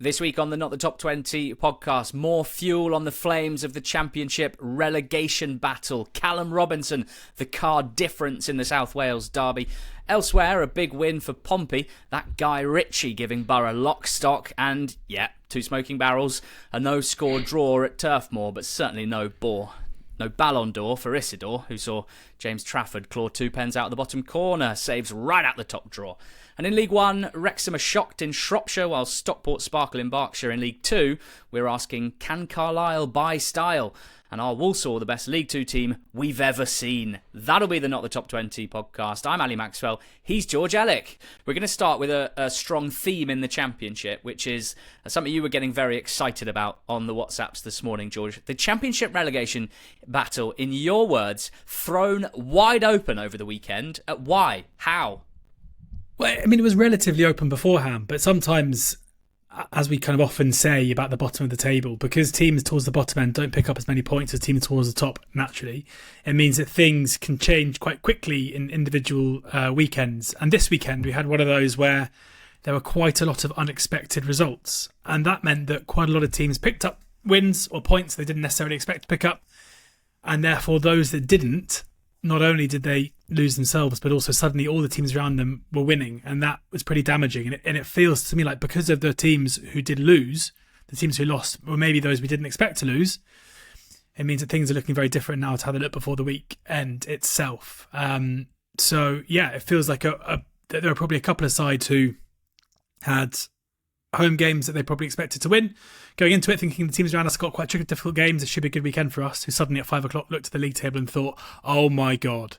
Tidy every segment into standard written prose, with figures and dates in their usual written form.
This week on the Not the Top 20 podcast, more fuel on the flames of the Championship relegation battle. Callum Robinson, the card difference in the South Wales derby. Elsewhere, a big win for Pompey. That Guy Ritchie giving Boro lock, stock, and, two smoking barrels. A no-score draw at Turf Moor, but certainly no Ballon d'Or for Isidore, who saw James Trafford claw 2 pens out of the bottom corner. Saves right out the top drawer. And in League One, Wrexham are shocked in Shropshire, while Stockport sparkle in Berkshire. In League Two, we're asking, can Carlisle buy style? And are Walsall the best League Two team we've ever seen? That'll be the Not the Top 20 podcast. I'm Ali Maxwell. He's George Elek. We're going to start with a strong theme in the Championship, which is something you were getting very excited about on the WhatsApps this morning, George. The Championship relegation battle, in your words, thrown wide open over the weekend. Why? How? Well, I mean, it was relatively open beforehand, but sometimes, as we kind of often say about the bottom of the table, because teams towards the bottom end don't pick up as many points as teams towards the top naturally, it means that things can change quite quickly in individual weekends. And this weekend, we had one of those where there were quite a lot of unexpected results. And that meant that quite a lot of teams picked up wins or points they didn't necessarily expect to pick up. And therefore, those that didn't, not only did they lose themselves, but also suddenly all the teams around them were winning, and that was pretty damaging. And it feels to me like because of the teams who did lose, the teams who lost were maybe those we didn't expect to lose. It means that things are looking very different now to how they looked before the weekend itself. It feels like there are probably a couple of sides who had home games that they probably expected to win, going into it thinking the teams around us got quite difficult games, it should be a good weekend for us, who suddenly at 5 o'clock looked at the league table and thought, oh my God.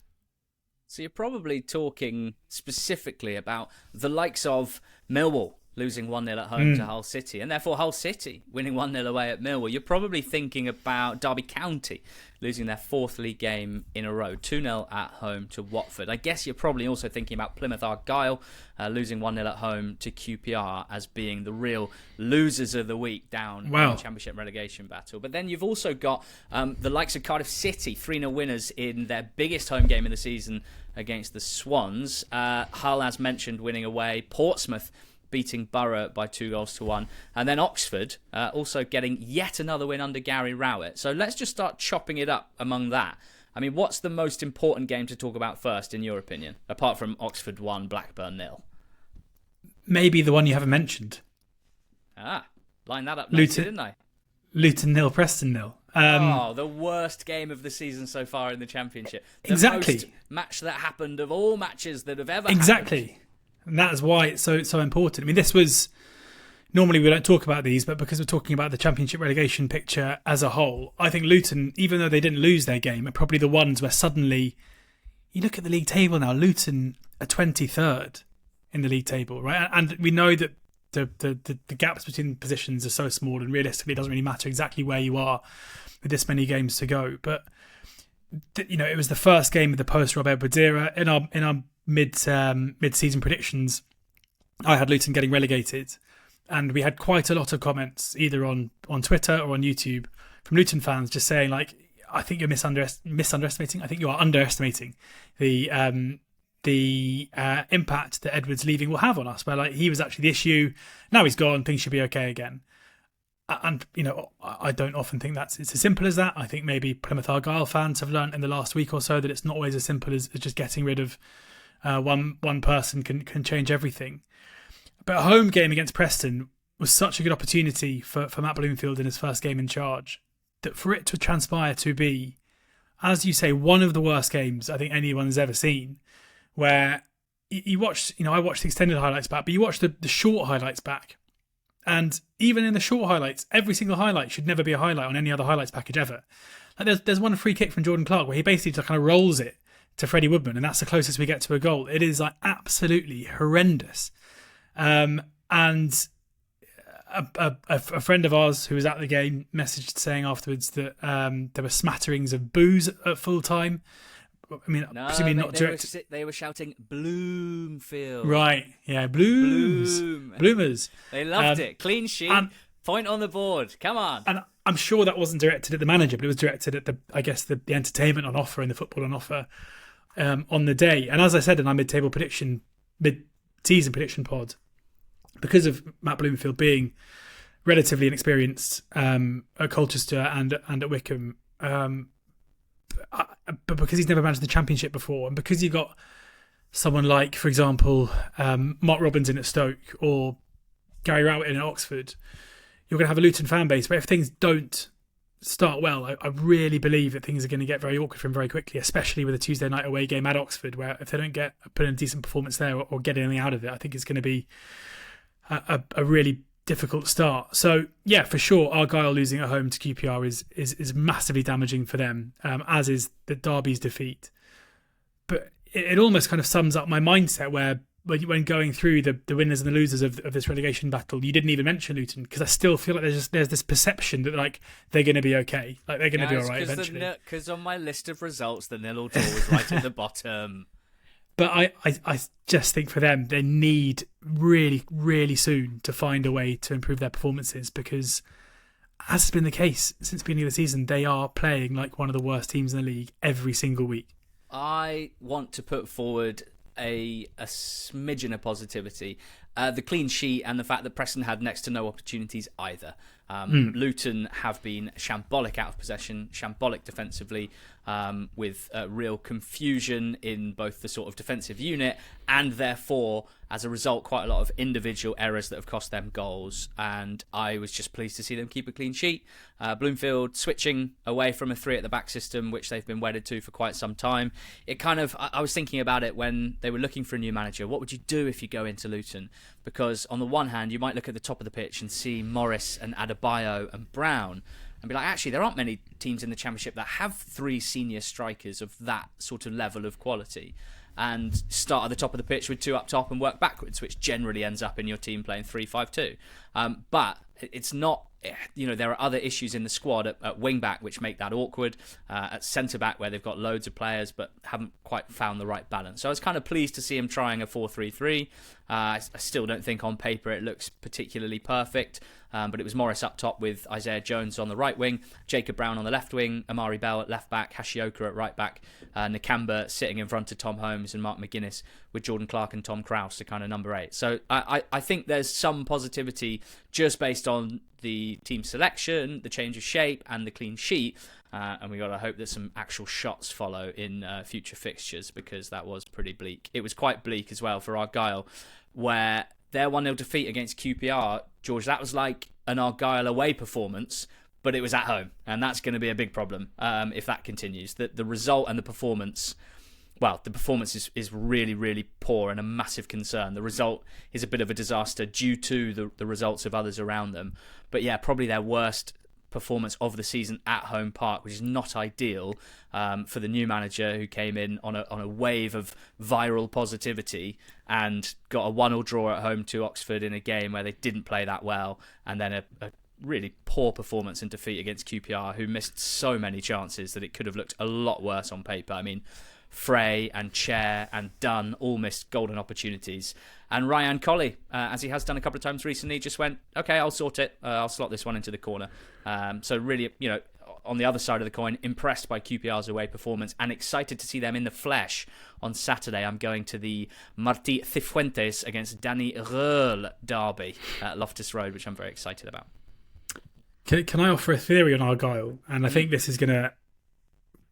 So you're probably talking specifically about the likes of Millwall losing 1-0 at home to Hull City, and therefore Hull City winning 1-0 away at Millwall. You're probably thinking about Derby County losing their 4th league game in a row, 2-0 at home to Watford. I guess you're probably also thinking about Plymouth Argyle losing 1-0 at home to QPR as being the real losers of the week down in the Championship relegation battle. But then you've also got the likes of Cardiff City, 3-0 winners in their biggest home game of the season against the Swans. Hull, as mentioned, winning away. Portsmouth beating Boro by 2-1. And then Oxford also getting yet another win under Gary Rowett. So let's just start chopping it up among that. I mean, what's the most important game to talk about first, in your opinion, apart from Oxford 1, Blackburn 0? Maybe the one you haven't mentioned. Line that up nicely, didn't I? Luton 0, Preston 0. The worst game of the season so far in the Championship. Exactly. Most match that happened of all matches that have ever Exactly. happened. And that's why it's so important. I mean, this was... Normally we don't talk about these, but because we're talking about the Championship relegation picture as a whole, I think Luton, even though they didn't lose their game, are probably the ones where suddenly... You look at the league table now, Luton are 23rd in the league table, right? And we know that the gaps between positions are so small, and realistically it doesn't really matter exactly where you are with this many games to go. But, it was the first game of the post-Rob Edwards era. In our mid-season predictions, I had Luton getting relegated, and we had quite a lot of comments either on Twitter or on YouTube from Luton fans just saying, like, I think you're misunderestimating. I think you are underestimating the impact that Edwards leaving will have on us. Where, like, he was actually the issue. Now he's gone, things should be okay again. And, I don't often think it's as simple as that. I think maybe Plymouth Argyle fans have learnt in the last week or so that it's not always as simple as just getting rid of one person can change everything. But a home game against Preston was such a good opportunity for Matt Bloomfield in his first game in charge, that for it to transpire to be, as you say, one of the worst games I think anyone's ever seen, where you watch, I watched the extended highlights back, but you watch the short highlights back. And even in the short highlights, every single highlight should never be a highlight on any other highlights package ever. Like there's one free kick from Jordan Clark where he basically just kind of rolls it to Freddie Woodman, and that's the closest we get to a goal. It is like absolutely horrendous. And a friend of ours who was at the game messaged saying afterwards that there were smatterings of boos at full time. I mean, presumably not direct. They were shouting Bloomfield. Right, yeah, Bloomers. They loved it. Clean sheet, point on the board. Come on. And I'm sure that wasn't directed at the manager, but it was directed at the entertainment on offer and the football on offer on the day. And as I said in our mid-season prediction pod, because of Matt Bloomfield being relatively inexperienced at Colchester and at Wycombe. But because he's never managed the Championship before, and because you've got someone like, for example, Mark Robinson at Stoke or Gary Rowett in Oxford, you're going to have a Luton fan base. But if things don't start well, I really believe that things are going to get very awkward for him very quickly, especially with a Tuesday night away game at Oxford, where if they don't put in a decent performance there or get anything out of it, I think it's going to be a really difficult start. So yeah, for sure, Argyle losing at home to QPR is massively damaging for them, as is the Derby's defeat. But it almost kind of sums up my mindset where when going through the winners and the losers of this relegation battle, you didn't even mention Luton, because I still feel like there's this perception that like they're going to be okay, like they're going to be all right eventually. Because on my list of results, the 0-draw was right at the bottom. But I just think for them, they need really, really soon to find a way to improve their performances, because as has been the case since the beginning of the season, they are playing like one of the worst teams in the league every single week. I want to put forward a smidgen of positivity. The clean sheet and the fact that Preston had next to no opportunities either. Luton have been shambolic out of possession, shambolic defensively, with real confusion in both the sort of defensive unit and therefore, as a result, quite a lot of individual errors that have cost them goals. And I was just pleased to see them keep a clean sheet. Bloomfield switching away from a 3 at the back system, which they've been wedded to for quite some time. It kind of, I was thinking about it when they were looking for a new manager. What would you do if you go into Luton? Because on the one hand, you might look at the top of the pitch and see Morris and Adebayo and Brown and be like, actually, there aren't many teams in the Championship that have 3 senior strikers of that sort of level of quality. And start at the top of the pitch with 2 up top and work backwards, which generally ends up in your team playing 3-5-2. But it's not, there are other issues in the squad at wing-back which make that awkward, at centre-back where they've got loads of players but haven't quite found the right balance. So I was kind of pleased to see him trying a 4-3-3. I still don't think on paper it looks particularly perfect, but it was Morris up top with Isaiah Jones on the right wing, Jacob Brown on the left wing, Amari Bell at left back, Hashioka at right back, Nakamba sitting in front of Tom Holmes and Mark McGuinness, with Jordan Clark and Tom Krause to kind of number 8. So I think there's some positivity just based on the team selection, the change of shape and the clean sheet, and we got to hope that some actual shots follow in future fixtures, because that was pretty bleak. It was quite bleak as well for Argyle, where their 1-0 defeat against QPR, George, that was like an Argyle away performance, but it was at home, and that's going to be a big problem if that continues. The result and the performance, well, the performance is really, really poor and a massive concern. The result is a bit of a disaster due to the results of others around them. But yeah, probably their worst performance of the season at home park, which is not ideal for the new manager who came in on a wave of viral positivity and got a 1-1 draw at home to Oxford in a game where they didn't play that well, and then a really poor performance and defeat against QPR, who missed so many chances that it could have looked a lot worse on paper. I mean, Frey and Chair and Dunn all missed golden opportunities. And Ryan Colley, as he has done a couple of times recently, just went, okay, I'll sort it. I'll slot this one into the corner. So really, on the other side of the coin, impressed by QPR's away performance and excited to see them in the flesh on Saturday. I'm going to the Martí Cifuentes against Danny Röhl derby at Loftus Road, which I'm very excited about. Can I offer a theory on Argyle? And I think this is going to...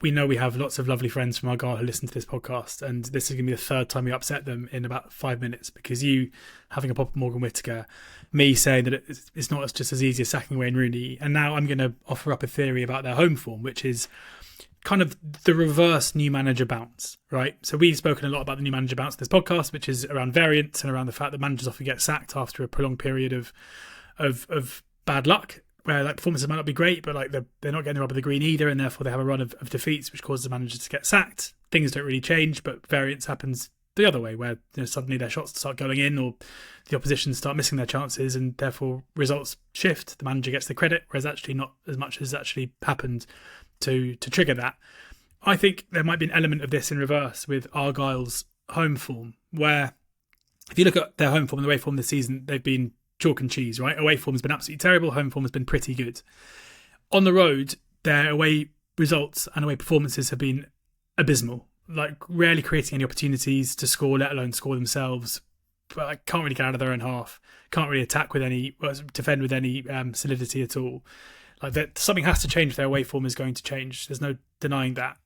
We know we have lots of lovely friends from Argyle who listen to this podcast, and this is going to be the 3rd time we upset them in about 5 minutes, because you having a pop at Morgan Whittaker, me saying that it's not just as easy as sacking Wayne Rooney, and now I'm going to offer up a theory about their home form, which is kind of the reverse new manager bounce, right? So we've spoken a lot about the new manager bounce in this podcast, which is around variance and around the fact that managers often get sacked after a prolonged period of bad luck, where like performances might not be great, but like they're not getting the rub of the green either, and therefore they have a run of defeats, which causes the manager to get sacked. Things don't really change, but variance happens the other way, where suddenly their shots start going in, or the opposition start missing their chances, and therefore results shift. The manager gets the credit, whereas actually not as much has actually happened to trigger that. I think there might be an element of this in reverse with Argyle's home form, where if you look at their home form and the away form this season, they've been chalk and cheese, right? Away form has been absolutely terrible. Home form has been pretty good. On the road, their away results and away performances have been abysmal. Like rarely creating any opportunities to score, let alone score themselves. can't really get out of their own half, can't really defend with any solidity at all. Like that, something has to change if their away form is going to change. There's no denying that.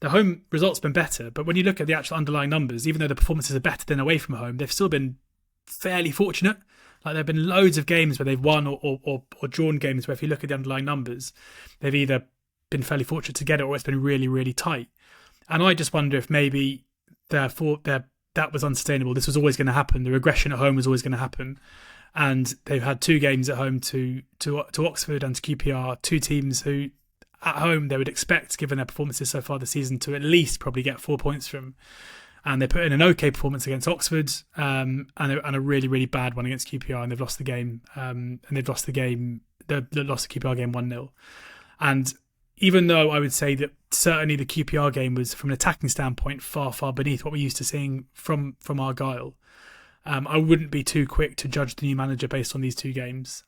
The home results have been better, but when you look at the actual underlying numbers, even though the performances are better than away from home, they've still been fairly fortunate. Like there have been loads of games where they've won or drawn games where if you look at the underlying numbers, they've either been fairly fortunate to get it or it's been really, really tight. And I just wonder if maybe therefore that was unsustainable. This was always going to happen. The regression at home was always going to happen. And they've had 2 games at home to Oxford and to QPR, 2 teams who at home they would expect, given their performances so far this season, to at least probably get 4 points from. And they put in an okay performance against Oxford and a really, really bad one against QPR, and they've lost the game. They lost the QPR game 1-0. And even though I would say that certainly the QPR game was, from an attacking standpoint, far, far beneath what we're used to seeing from Argyle, I wouldn't be too quick to judge the new manager based on these 2 games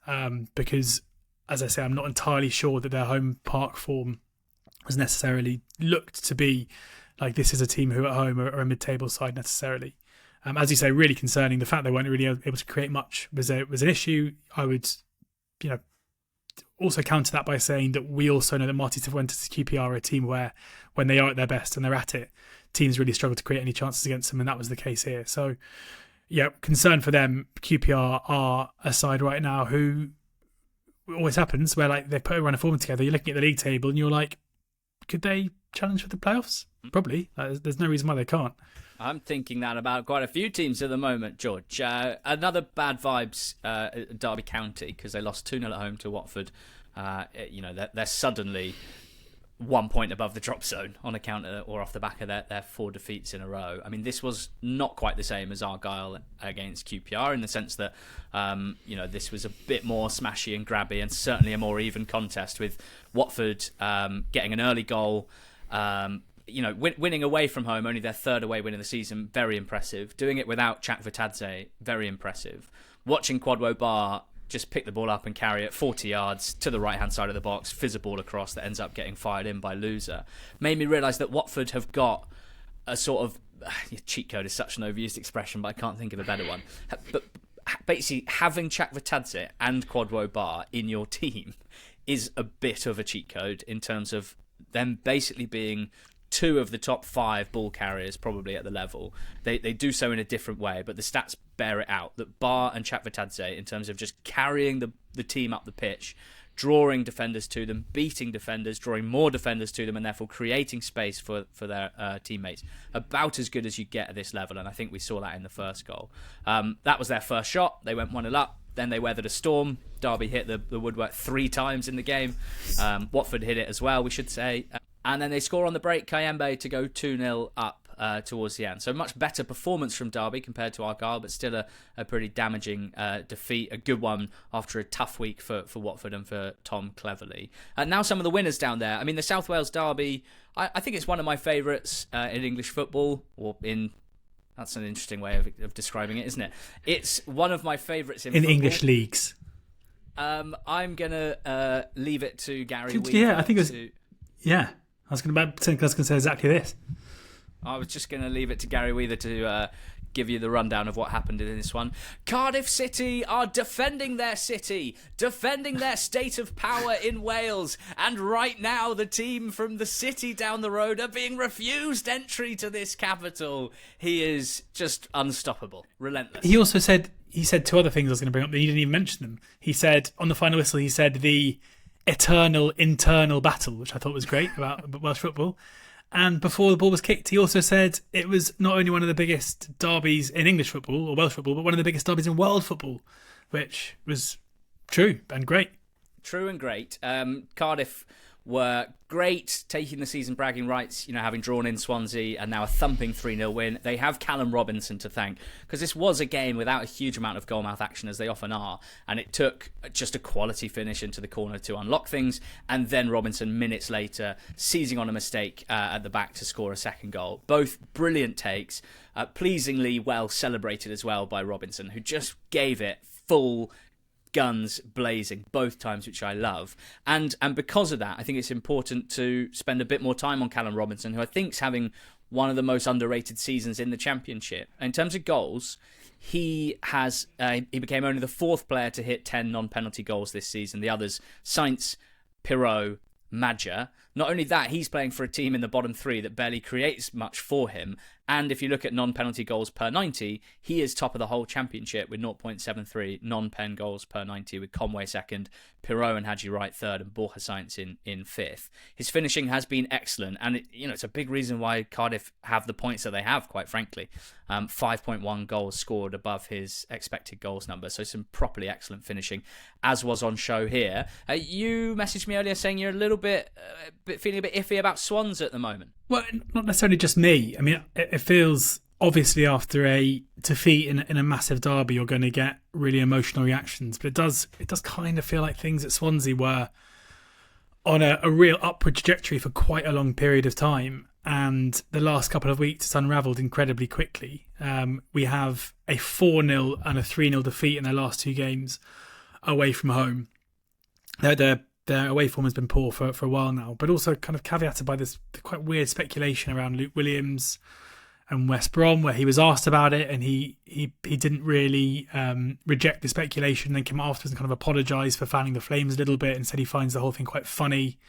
because, as I say, I'm not entirely sure that their home park form has necessarily looked to be like this is a team who at home are a mid-table side necessarily. As you say, really concerning. The fact they weren't really able to create much was an issue. I would, also counter that by saying that we also know that Marty Cifuentes' QPR are a team where, when they are at their best and they're at it, teams really struggle to create any chances against them, and that was the case here. So, yeah, concern for them. QPR are a side right now who always happens where like they put a run of form together. You're looking at the league table and you're like, could they challenge for the playoffs? Probably. There's no reason why they can't. I'm thinking that about quite a few teams at the moment, George. Another bad vibes Derby County, because they lost 2-0 at home to Watford. They're suddenly 1 point above the drop zone on account of, or off the back of their 4 defeats in a row. I mean, this was not quite the same as Argyle against QPR in the sense that, this was a bit more smashy and grabby and certainly a more even contest, with Watford getting an early goal. Winning away from home, only their 3rd away win of the season, very impressive. Doing it without Chakvetadze, very impressive. Watching Kwadwo Bar just pick the ball up and carry it 40 yards to the right-hand side of the box, fizz a ball across that ends up getting fired in by Loser, made me realise that Watford have got a sort of... cheat code is such an overused expression, but I can't think of a better one. But basically, having Chakvetadze and Kwadwo Bar in your team is a bit of a cheat code in terms of them basically being 2 of the top 5 ball carriers probably at the level. They do so in a different way, but the stats bear it out that Bar and Chakvetadze, in terms of just carrying the team up the pitch, drawing defenders to them, beating defenders, drawing more defenders to them, and therefore creating space for their teammates, about as good as you get at this level. And I think we saw that in the first goal. That was their first shot. They went 1-0 up. Then they weathered a storm. Derby hit the woodwork 3 times in the game. Watford hit it as well, we should say. And then they score on the break, Kayembe, to go 2-0 up towards the end. So much better performance from Derby compared to Argyle, but still a pretty damaging defeat. A good one after a tough week for Watford and for Tom Cleverley. Now some of the winners down there. I mean, the South Wales Derby, I think it's one of my favourites in English football, or in... That's an interesting way of describing it, isn't it? It's one of my favourites in football. English leagues. I'm going to leave it to Gary Weaver. Yeah, I think it was... Yeah. I was going to say exactly this. I was just going to leave it to Gary Weaver to give you the rundown of what happened in this one. Cardiff City are defending their city, defending their state of power in Wales, and right now the team from the city down the road are being refused entry to this capital. He is just unstoppable, relentless. He also said 2 other things I was going to bring up, but he didn't even mention them. He said, on the final whistle, he said the eternal internal battle, which I thought was great about Welsh football. And before the ball was kicked, he also said it was not only one of the biggest derbies in English football or Welsh football, but one of the biggest derbies in world football, which was true and great. True and great. Cardiff were great, taking the season bragging rights, having drawn in Swansea and now a thumping 3-0 win. They have Callum Robinson to thank, because this was a game without a huge amount of goalmouth action, as they often are, and it took just a quality finish into the corner to unlock things, and then Robinson minutes later seizing on a mistake at the back to score a second goal. Both brilliant takes, pleasingly well celebrated as well by Robinson, who just gave it full guns blazing both times, which I love. And because of that, I think it's important to spend a bit more time on Callum Robinson, who I think's having one of the most underrated seasons in the Championship. In terms of goals, he became only the fourth player to hit 10 non-penalty goals this season. The others, Sainz, Pirot, Madja. Not only that, he's playing for a team in the bottom three that barely creates much for him. And if you look at non-penalty goals per 90, he is top of the whole championship with 0.73 non-pen goals per 90, with Conway second, Pirot and Haji Wright third, and Borja Sainz in fifth. His finishing has been excellent, and it's a big reason why Cardiff have the points that they have, quite frankly. 5.1 goals scored above his expected goals number, so some properly excellent finishing, as was on show here. You messaged me earlier saying you're a little bit feeling a bit iffy about Swans at the moment. Well, not necessarily just me. I mean, it feels, obviously, after a defeat in a massive derby, you're going to get really emotional reactions. But it does kind of feel like things at Swansea were on a real upward trajectory for quite a long period of time. And the last couple of weeks, it's unravelled incredibly quickly. We have a 4-0 and a 3-0 defeat in their last two games away from home. Their away form has been poor for a while now, but also kind of caveated by this quite weird speculation around Luke Williams and West Brom, where he was asked about it and he didn't really reject the speculation, then came afterwards and kind of apologised for fanning the flames a little bit and said he finds the whole thing quite funny.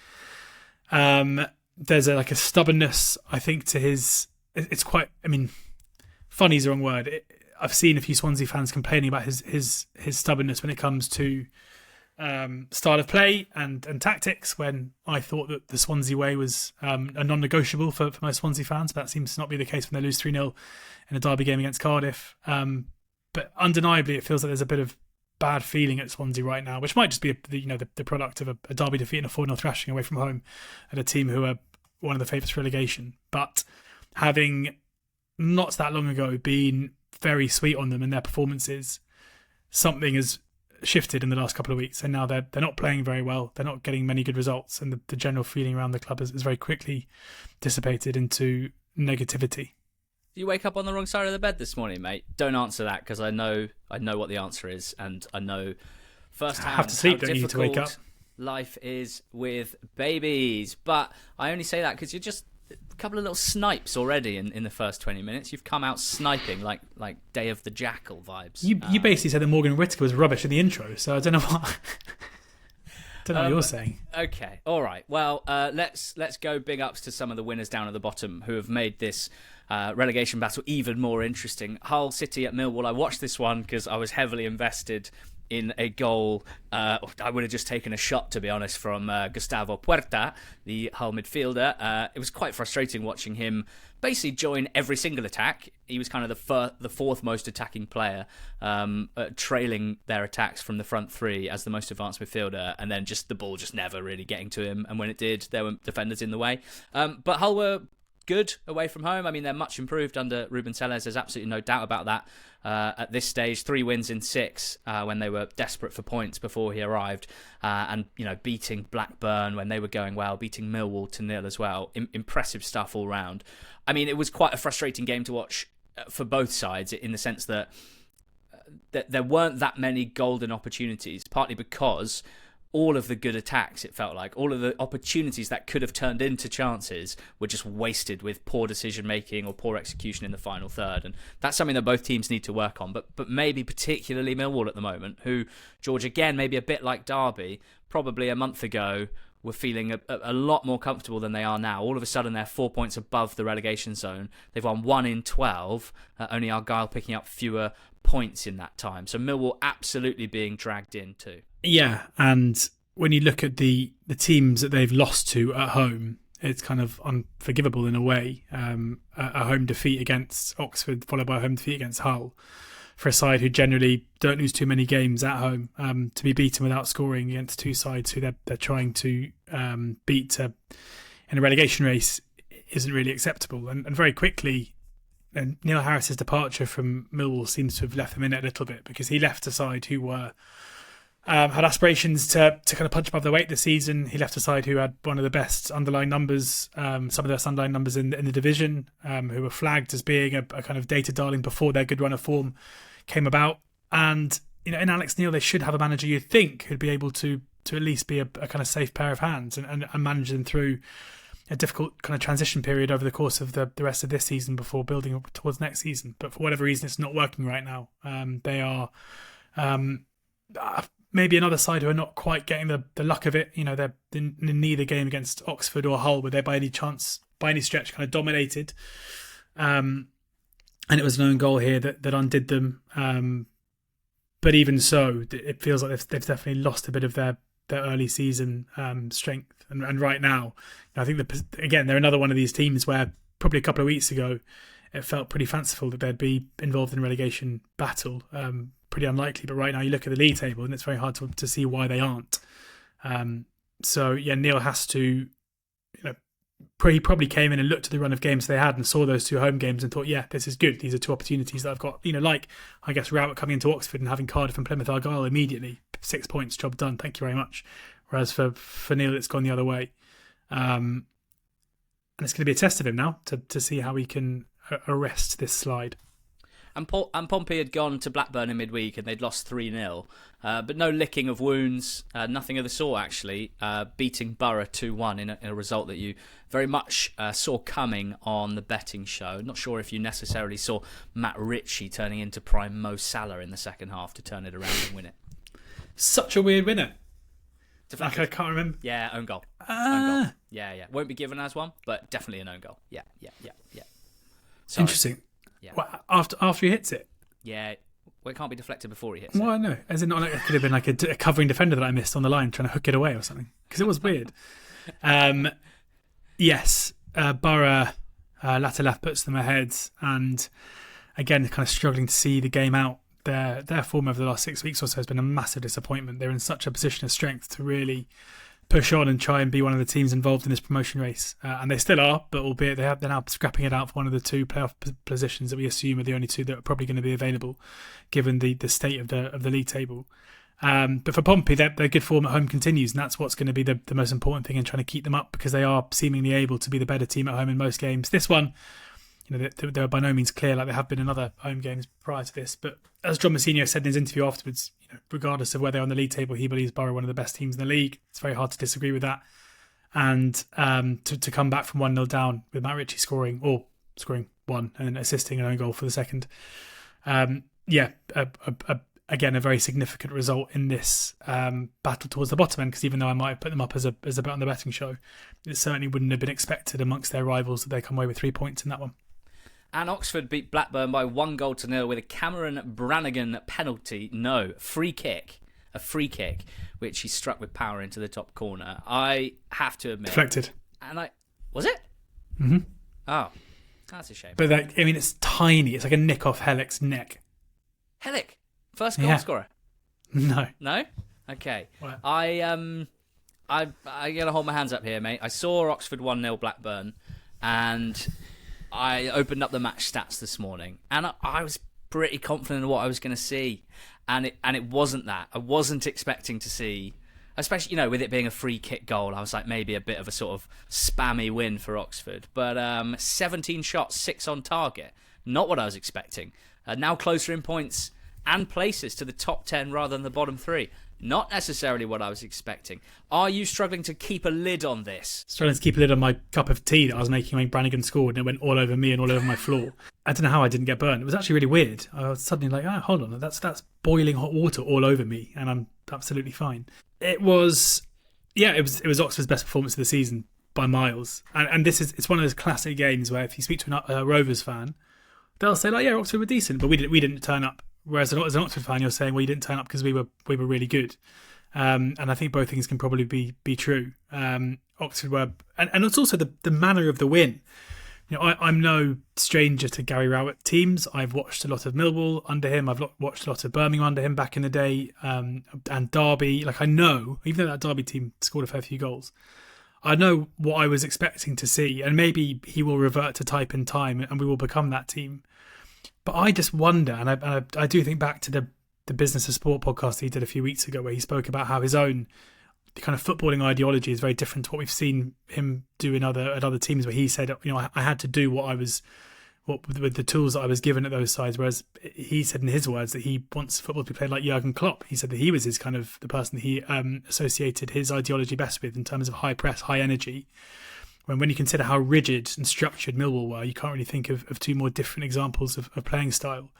There's a stubbornness, I think, to his... It's quite... I mean, funny is the wrong word. I've seen a few Swansea fans complaining about his stubbornness when it comes to style of play and tactics, when I thought that the Swansea way was a non-negotiable for most Swansea fans, but that seems to not be the case when they lose 3-0 in a derby game against Cardiff. But undeniably, it feels like there's a bit of bad feeling at Swansea right now, which might just be the product of a derby defeat and a 4-0 thrashing away from home at a team who are one of the favourites for relegation. But having not that long ago been very sweet on them in their performances, something has shifted in the last couple of weeks, and now they're not playing very well. They're not getting many good results, and the general feeling around the club is very quickly dissipated into negativity. Do you wake up on the wrong side of the bed this morning, mate? Don't answer that, because I know what the answer is, and I know firsthand I have to sleep, how don't you, to wake up? Life is with babies. But I only say that because you're just a couple of little snipes already in the first 20 minutes. You've come out sniping like Day of the Jackal vibes. You basically said that Morgan Whittaker was rubbish in the intro, so I don't know what what you're saying. Okay, all right. Well, let's go big ups to some of the winners down at the bottom who have made this relegation battle even more interesting. Hull City at Millwall. I watched this one because I was heavily invested in a goal. I would have just taken a shot, to be honest, from Gustavo Puerta, the Hull midfielder. It was quite frustrating watching him basically join every single attack. He was kind of the fourth most attacking player, trailing their attacks from the front three as the most advanced midfielder, and then just the ball just never really getting to him. And when it did, there were defenders in the way. But Hull were good away from home. I mean, they're much improved under Ruben Tellez. There's absolutely no doubt about that. At this stage, 3 wins in 6 when they were desperate for points before he arrived, and beating Blackburn when they were going well, beating Millwall to 0 as well. Impressive stuff all round. I mean, it was quite a frustrating game to watch for both sides, in the sense that there weren't that many golden opportunities, partly because all of the good attacks, it felt like, all of the opportunities that could have turned into chances were just wasted with poor decision-making or poor execution in the final third. And that's something that both teams need to work on, but maybe particularly Millwall at the moment, who, George, again, maybe a bit like Derby, probably a month ago, were feeling a lot more comfortable than they are now. All of a sudden, they're 4 points above the relegation zone. They've won 1 in 12, only Argyle picking up fewer points in that time. So Millwall absolutely being dragged in too. Yeah, and when you look at the teams that they've lost to at home, it's kind of unforgivable in a way. A home defeat against Oxford, followed by a home defeat against Hull, for a side who generally don't lose too many games at home. To be beaten without scoring against two sides who they're trying to beat in a relegation race isn't really acceptable. And very quickly, Neil Harris's departure from Millwall seems to have left them in it a little bit, because he left a side who were had aspirations to kind of punch above their weight this season. He left a side who had one of the best underlying numbers, some of the best underlying numbers in the division, who were flagged as being a kind of data darling before their good run of form came about. And in Alex Neil, they should have a manager, you'd think, who'd be able to at least be a kind of safe pair of hands and manage them through a difficult kind of transition period over the course of the rest of this season before building up towards next season. But for whatever reason, it's not working right now. They are maybe another side who are not quite getting the luck of it. You know, they're in neither game against Oxford or Hull were they by any stretch kind of dominated. And it was an own goal here that undid them. But even so, it feels like they've definitely lost a bit of their early season strength. And right now, I think again they're another one of these teams where probably a couple of weeks ago it felt pretty fanciful that they'd be involved in a relegation battle. Pretty unlikely, but right now you look at the league table and it's very hard to see why they aren't. So yeah, Neil has to, he probably came in and looked at the run of games they had and saw those 2 home games and thought, yeah, this is good. These are 2 opportunities that I've got. Like I guess Rowett coming into Oxford and having Cardiff and Plymouth Argyle immediately, 6 points, job done. Thank you very much. Whereas for Neil, it's gone the other way. And it's going to be a test of him now to see how he can arrest this slide. And Pompey had gone to Blackburn in midweek and they'd lost 3-0. But no licking of wounds, nothing of the sort actually. Beating Boro 2-1 in a result that you very much saw coming on the betting show. Not sure if you necessarily saw Matt Ritchie turning into prime Mo Salah in the second half to turn it around and win it. Such a weird winner. Deflected. Like I can't remember. Yeah, own goal. Own goal. Yeah. Won't be given as one, but definitely an own goal. Yeah. Sorry. Interesting. Yeah. Well, after he hits it? Yeah. Well, it can't be deflected before he hits it. Well, no. As in, not like it could have been like a covering defender that I missed on the line trying to hook it away or something. Because it was weird. Yes. Boro, latter left puts them ahead. And again, kind of struggling to see the game out. Their form over the last 6 weeks or so has been a massive disappointment. They're in such a position of strength to really push on and try and be one of the teams involved in this promotion race. And they still are, but albeit they're now scrapping it out for one of the 2 playoff positions that we assume are the only 2 that are probably going to be available given the state of the league table. But for Pompey, their good form at home continues, and that's what's going to be the most important thing in trying to keep them up, because they are seemingly able to be the better team at home in most games. This one, they were by no means clear like they have been in other home games prior to this. But as John Mousinho said in his interview afterwards, regardless of where they are on the league table, he believes Boro are one of the best teams in the league. It's very hard to disagree with that. And to come back from 1-0 down with Matt Ritchie scoring 1 and then assisting an own goal for the second. Again, a very significant result in this battle towards the bottom end, because even though I might have put them up as a bet on the betting show, it certainly wouldn't have been expected amongst their rivals that they come away with 3 points in that one. And Oxford beat Blackburn by 1-0 with a Cameron Brannigan penalty. No, free kick. A free kick, which he struck with power into the top corner. I have to admit. Deflected. Was it? Mm-hmm. Oh, that's a shame. But it's tiny. It's like a nick off Helek's neck. Helek? First goal scorer? No. No? Okay. What? I gotta hold my hands up here, mate. I saw Oxford 1-0 Blackburn, and I opened up the match stats this morning, and I was pretty confident of what I was going to see, and it wasn't that. I wasn't expecting to see, especially with it being a free kick goal. I was like maybe a bit of a sort of spammy win for Oxford, but 17 shots, 6 on target. Not what I was expecting. Now closer in points and places to the top 10 rather than the bottom 3. Not necessarily what I was expecting. Are you struggling to keep a lid on this? Struggling to keep a lid on my cup of tea that I was making when Brannigan scored, and it went all over me and all over my floor. I don't know how I didn't get burned. It was actually really weird. I was suddenly like, hold on, that's boiling hot water all over me, and I'm absolutely fine. It was Oxford's best performance of the season by miles. And it's one of those classic games where if you speak to a Rovers fan, they'll say like, yeah, Oxford were decent, but we didn't turn up. Whereas as an Oxford fan, you're saying, well, you didn't turn up because we were really good. And I think both things can probably be true. Oxford were, and it's also the manner of the win. I'm no stranger to Gary Rowett teams. I've watched a lot of Millwall under him. I've watched a lot of Birmingham under him back in the day, and Derby. Like I know, even though that Derby team scored a fair few goals, I know what I was expecting to see, and maybe he will revert to type in time, and we will become that team. But I just wonder, and I do think back to the Business of Sport podcast he did a few weeks ago, where he spoke about how his own kind of footballing ideology is very different to what we've seen him do at other teams, where he said, I had to do with the tools that I was given at those sides. Whereas he said in his words that he wants football to be played like Jurgen Klopp. He said that he was his kind of the person that he associated his ideology best with in terms of high press, high energy. When you consider how rigid and structured Millwall were, you can't really think of two more different examples of playing style.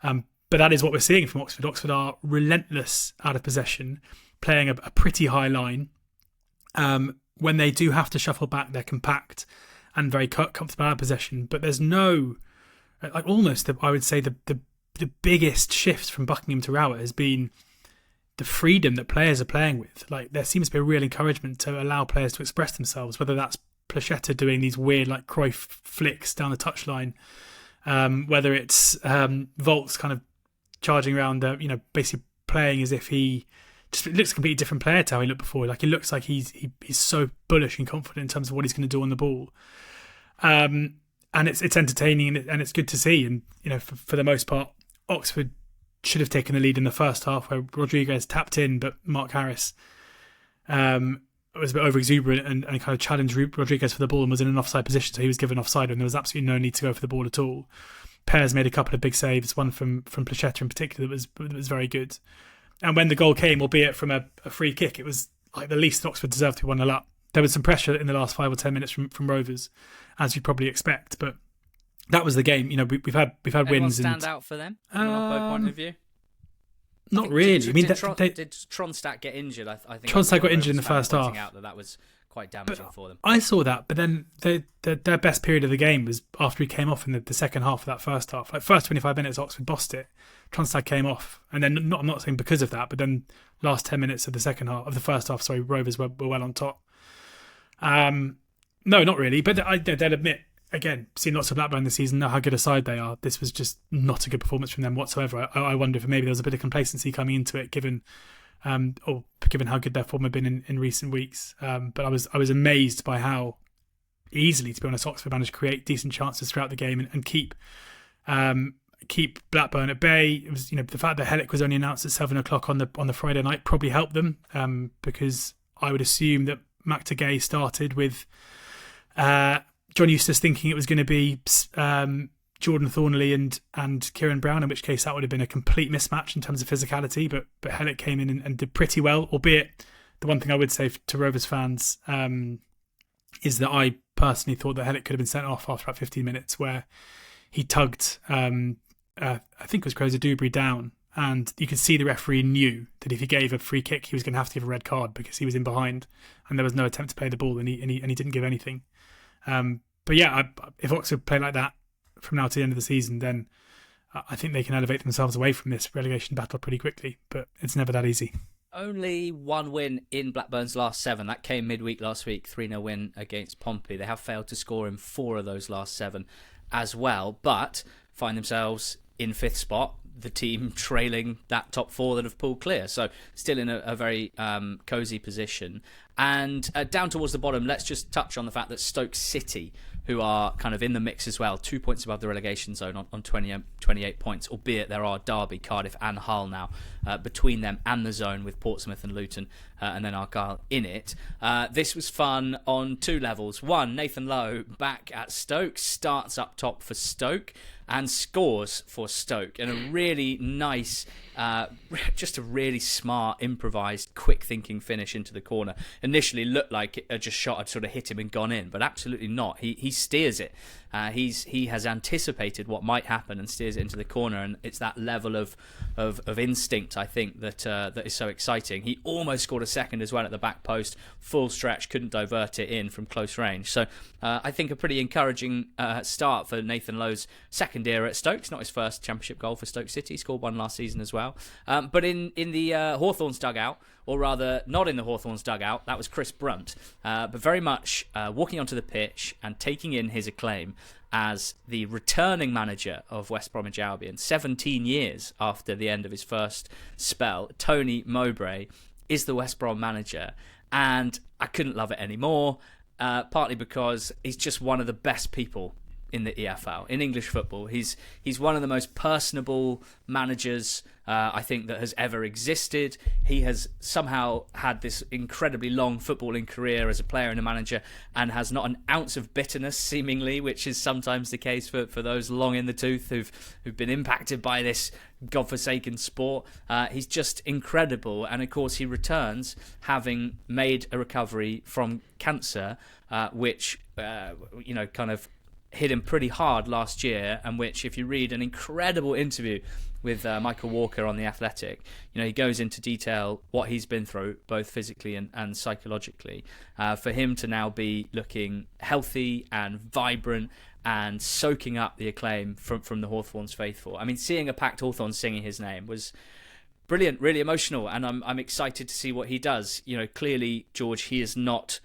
But that is what we're seeing from Oxford. Oxford are relentless out of possession, playing a pretty high line. When they do have to shuffle back, they're compact and very comfortable out of possession. But there's no, like almost, I would say the biggest shift from Buckingham to Rowett has been the freedom that players are playing with. Like there seems to be a real encouragement to allow players to express themselves, whether that's Placheta doing these weird like Cruyff flicks down the touchline, whether it's Volks kind of charging around, basically playing as if he just looks a completely different player to how he looked before. Like he looks like he's so bullish and confident in terms of what he's going to do on the ball. And it's entertaining and it's good to see. And for the most part, Oxford should have taken the lead in the first half, where Rodriguez tapped in, but Mark Harris was a bit over exuberant and kind of challenged Rodriguez for the ball and was in an offside position, so he was given offside and there was absolutely no need to go for the ball at all. Pears made a couple of big saves, one from Placheta in particular that was very good. And when the goal came, albeit from a free kick, it was like the least Oxford deserved to be 1-0 up. There was some pressure in the last 5 or 10 minutes from Rovers, as you'd probably expect, but that was the game. We've had wins. Stand out for them from an Oppo point of view? Not really. Did Tronstadt get injured? I think Tronstadt got injured in the first half. Out that was quite damaging for them. I saw that, but then their best period of the game was after he came off in the second half of that first half. Like first 25 minutes, Oxford bossed it. Tronstadt came off, and then I'm not saying because of that, but then last 10 minutes of the first half, Rovers were well on top. No, not really, but they'll admit. Again, seen lots of Blackburn this season, know how good a side they are. This was just not a good performance from them whatsoever. I wonder if maybe there was a bit of complacency coming into it, given how good their form had been in recent weeks. But I was amazed by how easily, to be honest, Oxford managed to create decent chances throughout the game and keep Blackburn at bay. It was the fact that Elek was only announced at 7:00 on the Friday night probably helped them, because I would assume that Mac Tagay started with John Eustace thinking it was going to be Jordan Thornley and Kieran Brown, in which case that would have been a complete mismatch in terms of physicality. But Elek came in and did pretty well, albeit the one thing I would say to Rovers fans is that I personally thought that Elek could have been sent off after about 15 minutes, where he tugged, I think it was Crozer Dewberry down, and you could see the referee knew that if he gave a free kick, he was going to have to give a red card because he was in behind and there was no attempt to play the ball, and he didn't give anything. But yeah, if Oxford play like that from now to the end of the season, then I think they can elevate themselves away from this relegation battle pretty quickly. But it's never that easy. Only one win in Blackburn's last 7. That came midweek last week, 3-0 win against Pompey. They have failed to score in 4 of those last 7 as well, but find themselves in 5th spot, the team trailing that top 4 that have pulled clear. So still in a very cosy position. And down towards the bottom, let's just touch on the fact that Stoke City, who are kind of in the mix as well, 2 points above the relegation zone on 28 points, albeit there are Derby, Cardiff and Hull now between them and the zone, with Portsmouth and Luton and then Argyle in it. This was fun on 2 levels. One, Nathan Lowe back at Stoke, starts up top for Stoke and scores for Stoke in a really nice, just a really smart, improvised, quick thinking finish into the corner. Initially looked like a just shot had sort of hit him and gone in, but absolutely not. He steers it. He has anticipated what might happen and steers it into the corner, and it's that level of instinct, I think, that is so exciting. He almost scored a second as well at the back post, full stretch, couldn't divert it in from close range. So I think a pretty encouraging start for Nathan Lowe's second era at Stoke. It's not his first Championship goal for Stoke City. He scored one last season as well. But in the Hawthorns dugout, or rather not in the Hawthorns dugout, that was Chris Brunt, but very much walking onto the pitch and taking in his acclaim as the returning manager of West Bromwich Albion, 17 years after the end of his first spell. Tony Mowbray is the West Brom manager, and I couldn't love it anymore, partly because he's just one of the best people in the EFL, in English football. He's one of the most personable managers I think that has ever existed. He has somehow had this incredibly long footballing career as a player and a manager, and has not an ounce of bitterness, seemingly, which is sometimes the case for those long in the tooth who've been impacted by this godforsaken sport. He's just incredible, and of course he returns having made a recovery from cancer, which kind of hit him pretty hard last year, and which, if you read an incredible interview with Michael Walker on The Athletic, he goes into detail what he's been through, both physically and psychologically. For him to now be looking healthy and vibrant and soaking up the acclaim from the Hawthorns faithful. I mean, seeing a packed Hawthorns singing his name was brilliant, really emotional, and I'm excited to see what he does. Clearly, George, he is not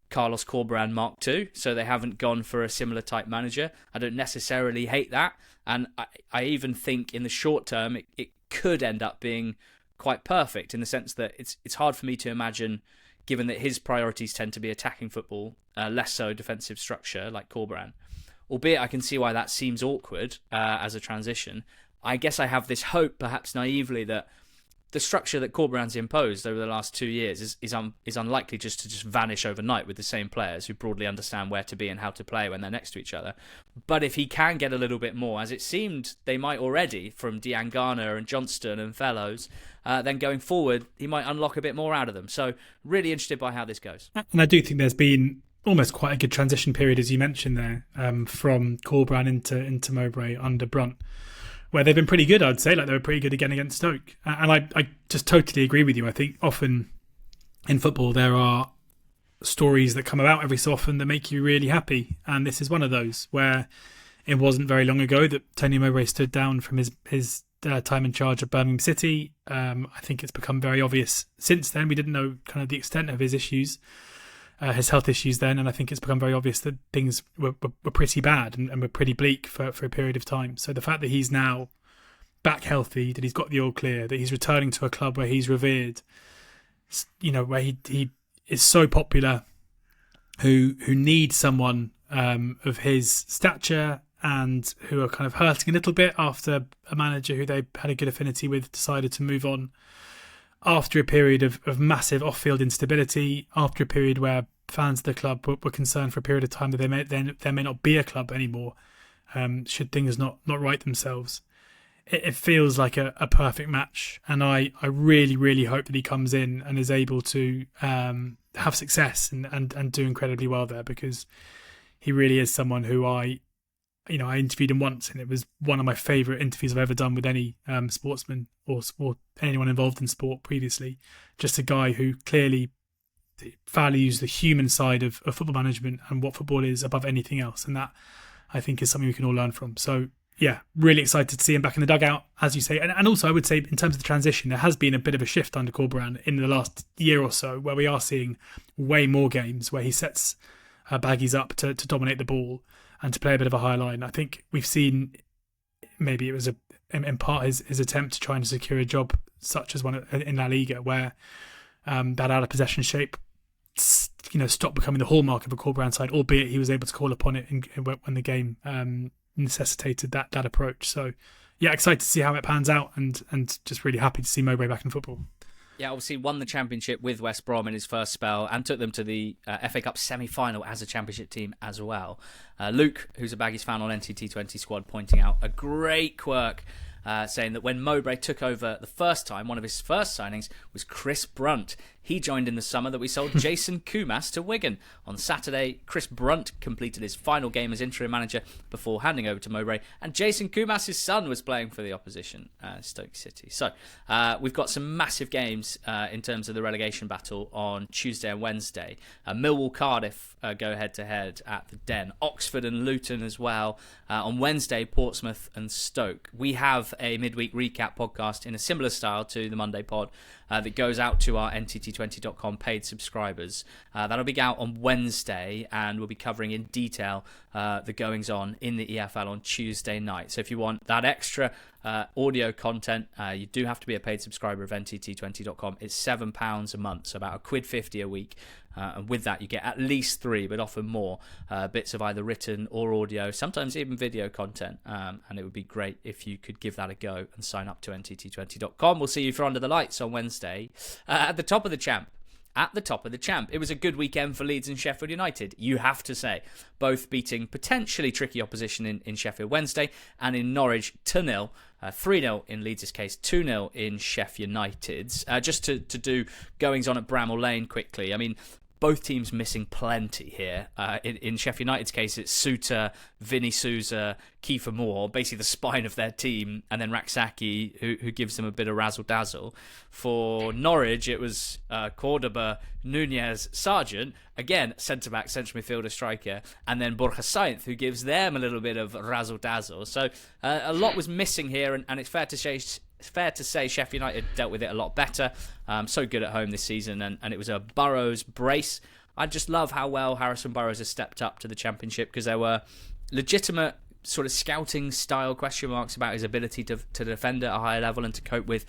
Carlos Corberán Mark II, so they haven't gone for a similar type manager. I don't necessarily hate that, and I even think in the short term it could end up being quite perfect, in the sense that it's hard for me to imagine, given that his priorities tend to be attacking football, less so defensive structure like Corberán. Albeit I can see why that seems awkward as a transition. I guess I have this hope, perhaps naively, that the structure that Corberán's imposed over the last 2 years is unlikely to just vanish overnight with the same players who broadly understand where to be and how to play when they're next to each other. But if he can get a little bit more, as it seemed they might already from Diangana and Johnston and Fellows, then going forward he might unlock a bit more out of them. So really interested by how this goes. And I do think there's been almost quite a good transition period, as you mentioned there, from Corberán into Mowbray under Brunt, where they've been pretty good, I'd say. Like, they were pretty good again against Stoke. And I just totally agree with you. I think often in football there are stories that come about every so often that make you really happy. And this is one of those, where it wasn't very long ago that Tony Mowbray stood down from his time in charge of Birmingham City. I think it's become very obvious since then. We didn't know kind of the extent of his issues, his health issues then, and I think it's become very obvious that things were pretty bad and were pretty bleak for a period of time. So the fact that he's now back healthy, that he's got the all clear, that he's returning to a club where he's revered, where he is so popular, who needs someone of his stature, and who are kind of hurting a little bit after a manager who they had a good affinity with decided to move on after a period of massive off-field instability, after a period where fans of the club were concerned for a period of time that there may not be a club anymore, should things not right themselves. It feels like a perfect match, and I really, really hope that he comes in and is able to have success and do incredibly well there, because he really is someone who I interviewed him once, and it was one of my favourite interviews I've ever done with any sportsman or anyone involved in sport previously. Just a guy who clearly values the human side of football management and what football is above anything else, and that, I think, is something we can all learn from. So yeah, really excited to see him back in the dugout, as you say. And also I would say, in terms of the transition, there has been a bit of a shift under Corberán in the last year or so, where we are seeing way more games where he sets Baggies up to dominate the ball and to play a bit of a high line. I think we've seen, maybe it was in part his attempt to try and secure a job such as one in La Liga, where that out of possession shape stopped becoming the hallmark of a Corberán side, albeit he was able to call upon it when the game necessitated that approach. So yeah, excited to see how it pans out, and just really happy to see Mowbray back in football. Yeah, obviously won the championship with West Brom in his first spell, and took them to the FA Cup semi-final as a championship team as well. Luke, who's a Baggies fan on NCT20 Squad, pointing out a great quirk, saying that when Mowbray took over the first time, one of his first signings was Chris Brunt. He joined in the summer that we sold Jason Kumas to Wigan. On Saturday, Chris Brunt completed his final game as interim manager before handing over to Mowbray, and Jason Kumas' son was playing for the opposition, Stoke City. So we've got some massive games in terms of the relegation battle on Tuesday and Wednesday. Millwall Cardiff go head-to-head at the Den. Oxford and Luton as well. On Wednesday, Portsmouth and Stoke. We have a midweek recap podcast in a similar style to the Monday pod that goes out to our NTT20.com paid subscribers. That'll be out on Wednesday, and we'll be covering in detail the goings-on in the EFL on Tuesday night. So if you want that extra audio content. You do have to be a paid subscriber of NTT20.com. It's £7 a month, so about £1.50 a week. And with that, you get at least 3, but often more, bits of either written or audio, sometimes even video content. And it would be great if you could give that a go and sign up to NTT20.com. We'll see you for Under the Lights on Wednesday at the top of the champ. At the top of the champ. It was a good weekend for Leeds and Sheffield United, you have to say. Both beating potentially tricky opposition in Sheffield Wednesday and in Norwich 2-0. 3-0 in Leeds' case, 2-0 in Sheffield United's. Just to do goings on at Bramall Lane quickly. I mean, both teams missing plenty here. In Sheffield United's case, it's Suter, Vinny Souza, Kiefer Moore, basically the spine of their team, and then Raksaki, who gives them a bit of razzle-dazzle. For Norwich, it was Cordoba, Nunez, Sargent, again, centre-back, central midfielder, striker, and then Borja Sainz, who gives them a little bit of razzle-dazzle. So a lot was missing here, and it's fair to say Sheffield United dealt with it a lot better. So good at home this season, and it was a Burrows brace. I just love how well Harrison Burrows has stepped up to the Championship, because there were legitimate sort of scouting style question marks about his ability to defend at a higher level and to cope with,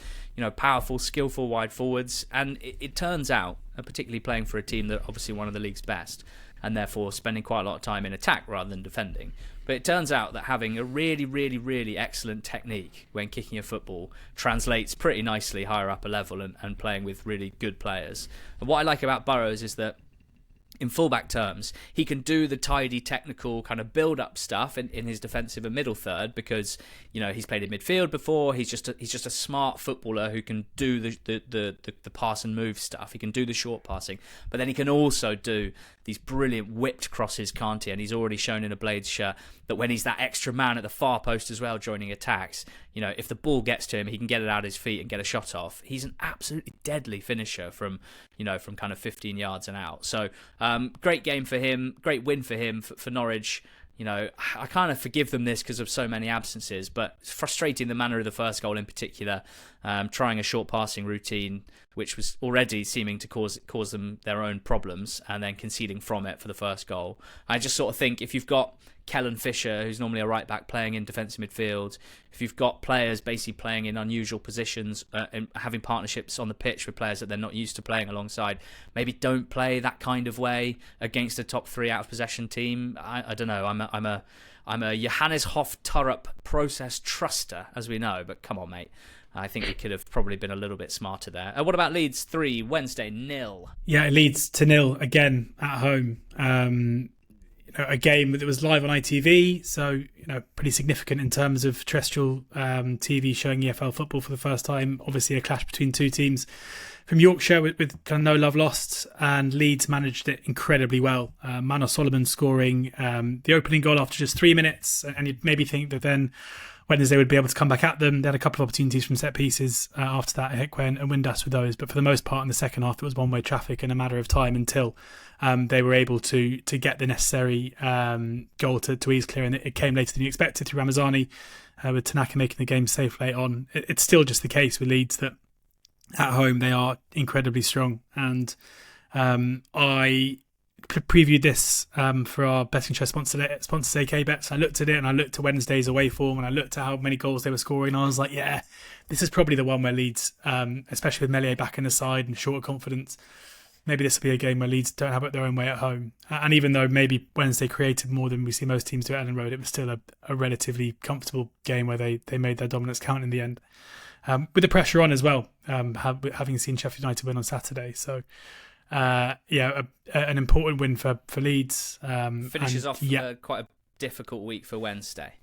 powerful, skillful wide forwards. And it turns out, particularly playing for a team that obviously one of the league's best, and therefore spending quite a lot of time in attack rather than defending. But it turns out that having a really, really, really excellent technique when kicking a football translates pretty nicely higher up a level and playing with really good players. And what I like about Burrows is that in fullback terms, he can do the tidy technical kind of build-up stuff in his defensive and middle third, because he's played in midfield before. He's just a smart footballer who can do the pass and move stuff. He can do the short passing, but then he can also do these brilliant whipped crosses, can't he? And he's already shown in a Blades shirt that when he's that extra man at the far post as well, joining attacks, if the ball gets to him, he can get it out of his feet and get a shot off. He's an absolutely deadly finisher from kind of 15 yards and out. So great game for him, great win for him, for Norwich. I kind of forgive them this because of so many absences, but it's frustrating the manner of the first goal in particular, trying a short passing routine, which was already seeming to cause them their own problems, and then conceding from it for the first goal. I just sort of think if you've got Kellen Fisher, who's normally a right back, playing in defensive midfield, if you've got players basically playing in unusual positions and having partnerships on the pitch with players that they're not used to playing alongside, maybe don't play that kind of way against a top 3 out of possession team. I don't know. I'm a Johannes Hoff Turrup process truster, as we know, but come on, mate. I think we could have probably been a little bit smarter there. What about Leeds 3, Wednesday 0? Yeah, it leads to 0 again at home. A game that was live on ITV, so pretty significant in terms of terrestrial TV showing EFL football for the first time. Obviously a clash between two teams from Yorkshire with kind of no love lost, and Leeds managed it incredibly well. Manos Solomon scoring the opening goal after just 3 minutes, and you'd maybe think that then Wednesday would be able to come back at them. They had a couple of opportunities from set pieces after that, Hekwe and Windass with those, but for the most part in the second half it was one-way traffic in a matter of time until they were able to get the necessary goal to ease clear, and it came later than you expected through Ramazani, with Tanaka making the game safe late on. It's still just the case with Leeds that at home they are incredibly strong, and I previewed this for our betting show sponsors AK Bets. I looked at it and I looked at Wednesday's away form and I looked at how many goals they were scoring, and I was like, yeah, this is probably the one where Leeds, especially with Meslier back in the side and shorter confidence, maybe this will be a game where Leeds don't have it their own way at home. And even though maybe Wednesday created more than we see most teams do at Ellen Road, it was still a relatively comfortable game where they made their dominance count in the end, with the pressure on as well, having seen Sheffield United win on Saturday. So an important win for Leeds. Finishes off quite a difficult week for Wednesday.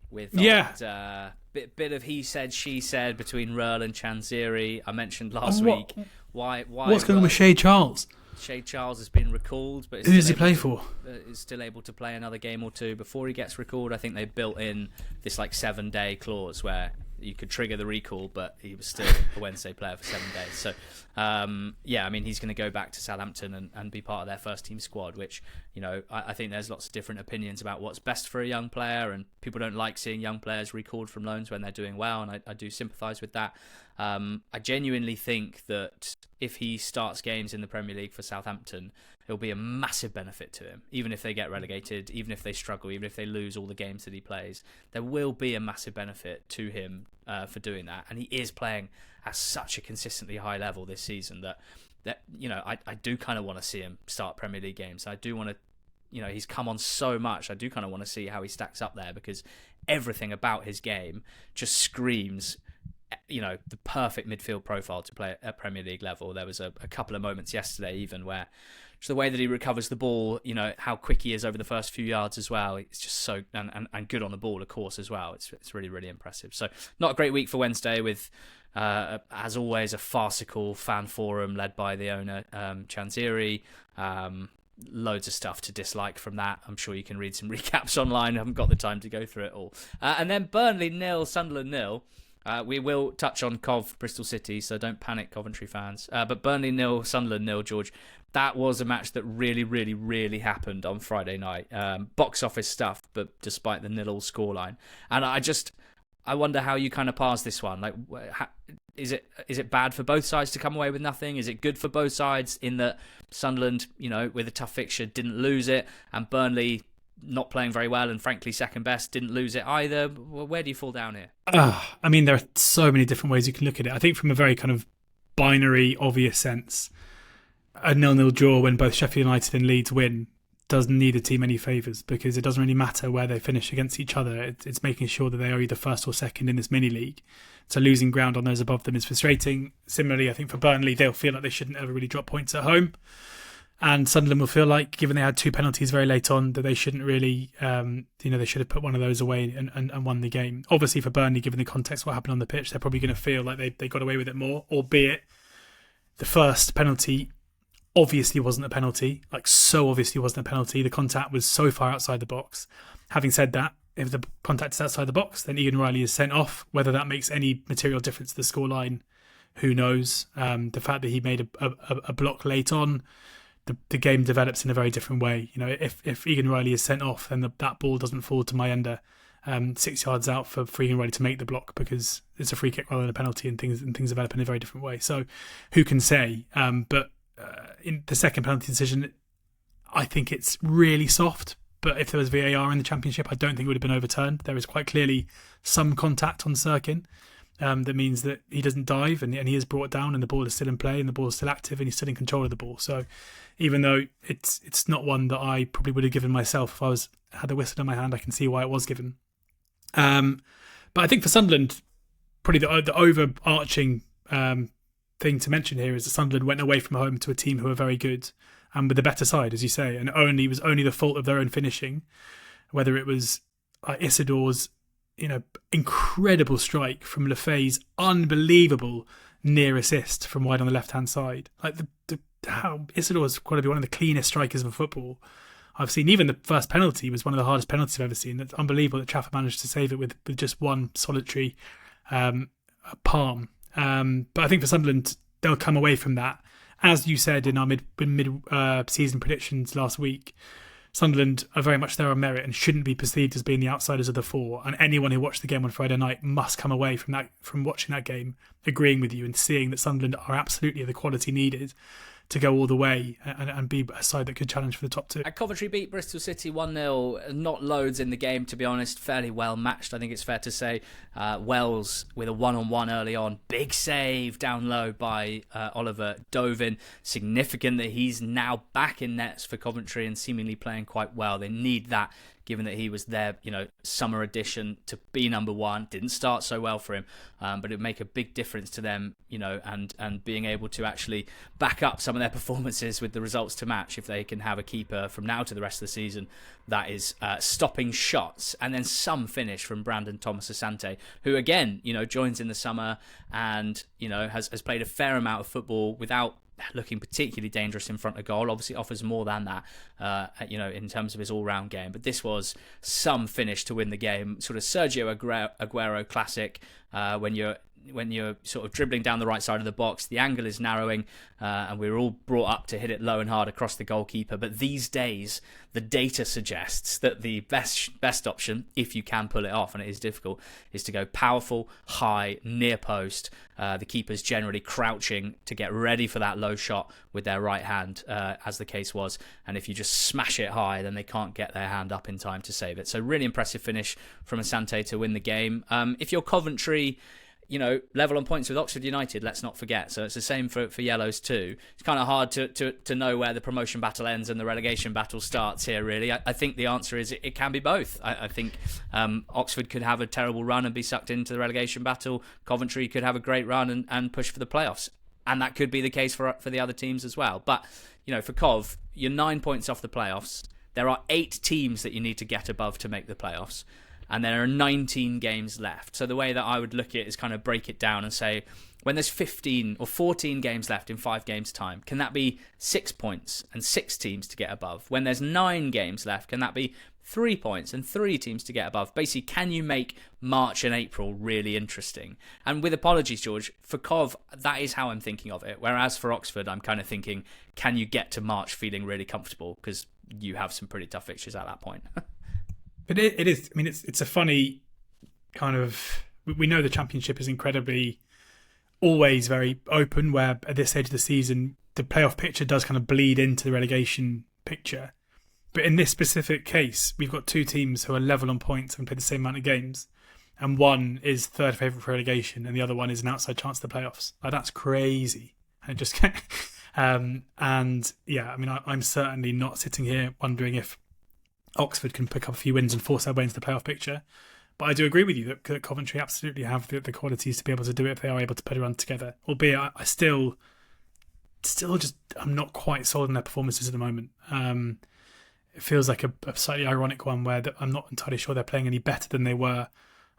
With bit of he said, she said between Röhrl and Chanziri. I mentioned last week. Why? What's going on with Shay Charles? Shay Charles has been recalled, but who does he play for? Is still able to play another game or two before he gets recalled. I think they built in this 7-day clause where you could trigger the recall, but he was still a Wednesday player for 7 days. So, he's going to go back to Southampton and be part of their first team squad, which, I think there's lots of different opinions about what's best for a young player, and people don't like seeing young players recalled from loans when they're doing well, and I do sympathise with that. I genuinely think that if he starts games in the Premier League for Southampton, it'll be a massive benefit to him. Even if they get relegated, even if they struggle, even if they lose all the games that he plays, there will be a massive benefit to him for doing that. And he is playing at such a consistently high level this season that I do kind of want to see him start Premier League games. I do want to, he's come on so much. I do kind of want to see how he stacks up there, because everything about his game just screams, the perfect midfield profile to play at Premier League level. There was a couple of moments yesterday even where just the way that he recovers the ball, how quick he is over the first few yards as well. It's just so, and good on the ball, of course, as well. It's really, really impressive. So not a great week for Wednesday with, as always, a farcical fan forum led by the owner, Chanziri. Loads of stuff to dislike from that. I'm sure you can read some recaps online. I haven't got the time to go through it all. And then Burnley 0, Sunderland 0. We will touch on Bristol City, so don't panic, Coventry fans. But Burnley 0, Sunderland 0, George. That was a match that really, really, really happened on Friday night. Box office stuff, but despite the 0-0 scoreline. And I wonder how you kind of parse this one. Like, is it bad for both sides to come away with nothing? Is it good for both sides in that Sunderland, with a tough fixture, didn't lose it, and Burnley, not playing very well and frankly second best, didn't lose it either? Where do you fall down here? I mean, there are so many different ways you can look at it. I think from a very kind of binary, obvious sense, a 0-0 draw when both Sheffield United and Leeds win doesn't need the team any favours, because it doesn't really matter where they finish against each other. It's making sure that they are either first or second in this mini league. So losing ground on those above them is frustrating. Similarly, I think for Burnley, they'll feel like they shouldn't ever really drop points at home. And Sunderland will feel like, given they had 2 penalties very late on, that they shouldn't really, they should have put one of those away and won the game. Obviously for Burnley, given the context of what happened on the pitch, they're probably going to feel like they got away with it more, albeit the first penalty obviously wasn't a penalty, like so obviously wasn't a penalty. The contact was so far outside the box. Having said that, if the contact is outside the box, then Ian Riley is sent off. Whether that makes any material difference to the scoreline, who knows? The fact that he made a block late on, the game develops in a very different way. If Ian Riley is sent off, then that ball doesn't fall to Mayenda 6 yards out for Ian Riley to make the block, because it's a free kick rather than a penalty, and things develop in a very different way. So who can say? But in the second penalty decision, I think it's really soft. But if there was VAR in the Championship, I don't think it would have been overturned. There is quite clearly some contact on Sirkin. That means that he doesn't dive, and he is brought down, and the ball is still in play, and the ball is still active, and he's still in control of the ball. So even though it's not one that I probably would have given myself if I had the whistle in my hand, I can see why it was given. But I think for Sunderland, probably the overarching thing to mention here is that Sunderland went away from home to a team who are very good and with a better side, as you say, and it was only the fault of their own finishing, whether it was Isidore's incredible strike from Lefay's unbelievable near assist from wide on the left hand side. Like how Isidore's got to be one of the cleanest strikers of football I've seen. Even the first penalty was one of the hardest penalties I've ever seen. It's unbelievable that Trafford managed to save it with just one solitary palm. But I think for Sunderland, they'll come away from that. As you said in our mid-season predictions last week, Sunderland are very much there on merit and shouldn't be perceived as being the outsiders of the four. And anyone who watched the game on Friday night must come away from watching that game agreeing with you and seeing that Sunderland are absolutely the quality needed to go all the way and be a side that could challenge for the top two. Coventry beat Bristol City 1-0. Not loads in the game, to be honest. Fairly well matched, I think it's fair to say. Wells with a one-on-one early on. Big save down low by Oliver Dovin. Significant that he's now back in nets for Coventry and seemingly playing quite well. They need that, given that he was their, summer addition to be number one. Didn't start so well for him, but it'd make a big difference to them, and being able to actually back up some of their performances with the results to match if they can have a keeper from now to the rest of the season that is stopping shots. And then some finish from Brandon Thomas-Asante, who again, joins in the summer and, has played a fair amount of football without looking particularly dangerous in front of goal. Obviously offers more than that, in terms of his all-round game. But this was some finish to win the game. Sort of Sergio Aguero classic, when you're when you're sort of dribbling down the right side of the box, the angle is narrowing, and we're all brought up to hit it low and hard across the goalkeeper. But these days, the data suggests that the best option, if you can pull it off, and it is difficult, is to go powerful, high, near post. The keeper's generally crouching to get ready for that low shot with their right hand, as the case was. And if you just smash it high, then they can't get their hand up in time to save it. So really impressive finish from Asante to win the game. If you're Coventry, level on points with Oxford United, let's not forget. So it's the same for Yellows too. It's kind of hard to know where the promotion battle ends and the relegation battle starts here, really. I think the answer is it can be both. I think Oxford could have a terrible run and be sucked into the relegation battle. Coventry could have a great run and push for the playoffs. And that could be the case for the other teams as well. But, for Cov, you're 9 points off the playoffs. There are 8 teams that you need to get above to make the playoffs. And there are 19 games left. So the way that I would look at it is kind of break it down and say, when there's 15 or 14 games left in 5 games' time, can that be 6 points and 6 teams to get above? When there's 9 games left, can that be 3 points and 3 teams to get above? Basically, can you make March and April really interesting? And with apologies, George, for Cov, that is how I'm thinking of it. Whereas for Oxford, I'm kind of thinking, can you get to March feeling really comfortable? Because you have some pretty tough fixtures at that point. But it is. I mean, it's a funny kind of. We know the Championship is incredibly, always very open. Where at this stage of the season, the playoff picture does kind of bleed into the relegation picture. But in this specific case, we've got 2 teams who are level on points and play the same amount of games, and one is third favourite for relegation, and the other one is an outside chance of the playoffs. Like, that's crazy. And just and yeah, I mean, I'm certainly not sitting here wondering if Oxford can pick up a few wins and force their way into the playoff picture. But I do agree with you that Coventry absolutely have the qualities to be able to do it if they are able to put a run together. Albeit, I still just, I'm not quite sold on their performances at the moment. It feels like a slightly ironic one where I'm not entirely sure they're playing any better than they were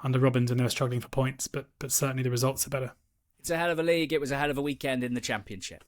under Robbins and they were struggling for points, but certainly the results are better. It's a hell of a league. It was a hell of a weekend in the Championship.